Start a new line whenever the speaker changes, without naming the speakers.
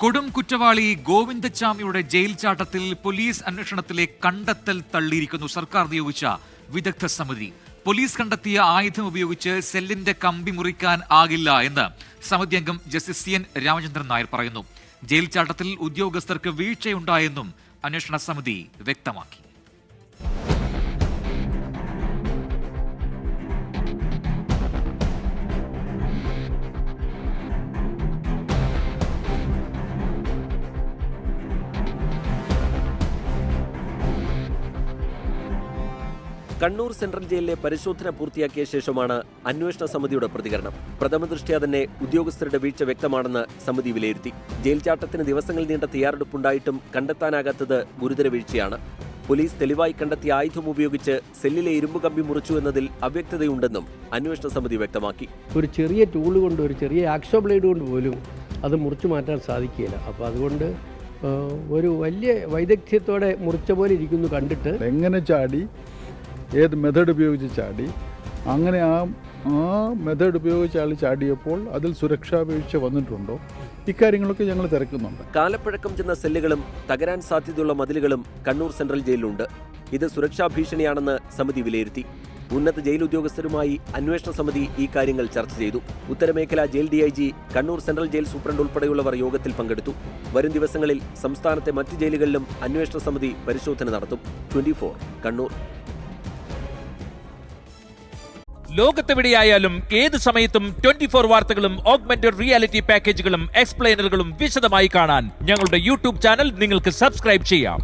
കൊടും കുറ്റവാളി ഗോവിന്ദച്ചാമിയുടെ jail ചാട്ടത്തിൽ police അന്വേഷണത്തിലെ കണ്ടെത്തൽ തള്ളിയിരിക്കുന്നു സർക്കാർ നിയോഗിച്ച വിദഗ്ധ സമിതി. പോലീസ് കണ്ടെത്തിയ ആയുധം ഉപയോഗിച്ച് സെല്ലിന്റെ കമ്പി മുറിക്കാൻ ആകില്ല എന്ന് സമിതി അംഗം ജസ്റ്റിസ് CN രാമചന്ദ്രൻ നായർ പറയുന്നു. ജയിൽ ചാട്ടത്തിൽ ഉദ്യോഗസ്ഥർക്ക് വീഴ്ചയുണ്ടായെന്നും അന്വേഷണ സമിതി വ്യക്തമാക്കി.
കണ്ണൂർ സെൻട്രൽ ജയിലിലെ പരിശോധന പൂർത്തിയാക്കിയ ശേഷമാണ് അന്വേഷണ സമിതിയുടെ പ്രതികരണം. പ്രഥമ ദൃഷ്ട്യാ തന്നെ ഉദ്യോഗസ്ഥരുടെ വീഴ്ച വ്യക്തമാണെന്ന് സമിതി വിലയിരുത്തി. ജയിൽ ചാട്ടത്തിന് ദിവസങ്ങൾ നീണ്ട തയ്യാറെടുപ്പുണ്ടായിട്ടും കണ്ടെത്താനാകാത്തത് ഗുരുതര വീഴ്ചയാണ്. പോലീസ് തെളിവായി കണ്ടെത്തിയ ആയുധം ഉപയോഗിച്ച് സെല്ലിലെ ഇരുമ്പ് കമ്പി മുറിച്ചു എന്നതിൽ അവ്യക്തതയുണ്ടെന്നും അന്വേഷണ സമിതി വ്യക്തമാക്കി.
ഒരു ചെറിയ ടൂൾ കൊണ്ട്, ഒരു ചെറിയ ആക്സോ ബ്ലേഡ് കൊണ്ട് പോലും അത് മുറിച്ചു മാറ്റാൻ സാധിക്കില്ല. അപ്പോൾ അതുകൊണ്ട് ഒരു വലിയ വൈദഗ്ധ്യത്തോടെ മുറിച്ച പോലെ ഇരിക്കുന്നു കണ്ടിട്ട്.
എങ്ങനെ ചാടി, ഏത് മെത്തേഡ് ഉപയോഗിച്ച് ചാടി, അങ്ങനെ ആ മെത്തേഡ് ഉപയോഗിച്ച് ആൾ ചാടിയപ്പോൾ അതിൽ സുരക്ഷാ വീഴ്ച വന്നിട്ടുണ്ടോ, ഇക്കാര്യങ്ങളൊക്കെ ഞങ്ങൾ തിരക്കുന്നുണ്ട്.
കാലപ്പഴക്കം ചെന്ന സെല്ലുകളും തകരാൻ സാധ്യതയുള്ള മതിലുകളും കണ്ണൂർ സെൻട്രൽ ജയിലിലുണ്ട്. ഇത് സുരക്ഷാ ഭീഷണിയാണെന്ന് സമിതി വിലയിരുത്തി. ഉന്നത ജയിൽ ഉദ്യോഗസ്ഥരുമായി അന്വേഷണ സമിതി ഈ കാര്യങ്ങൾ ചർച്ച ചെയ്തു. ഉത്തരമേഖല jail DIG, Kannur central jail superintendent ഉൾപ്പെടെയുള്ളവർ യോഗത്തിൽ പങ്കെടുത്തു. വരും ദിവസങ്ങളിൽ സംസ്ഥാനത്തെ മറ്റ് ജയിലുകളിലും അന്വേഷണ സമിതി പരിശോധന നടത്തും. 24 കണ്ണൂർ.
ലോകത്തെവിടെയായാലും ഏത് സമയത്തും 24 വാർത്തകളും ഓഗ്മെന്റഡ് റിയാലിറ്റി പാക്കേജുകളും എക്സ്പ്ലെയിനറുകളും വിശദമായി കാണാൻ ഞങ്ങളുടെ YouTube ചാനൽ നിങ്ങൾക്ക് സബ്സ്ക്രൈബ് ചെയ്യാം.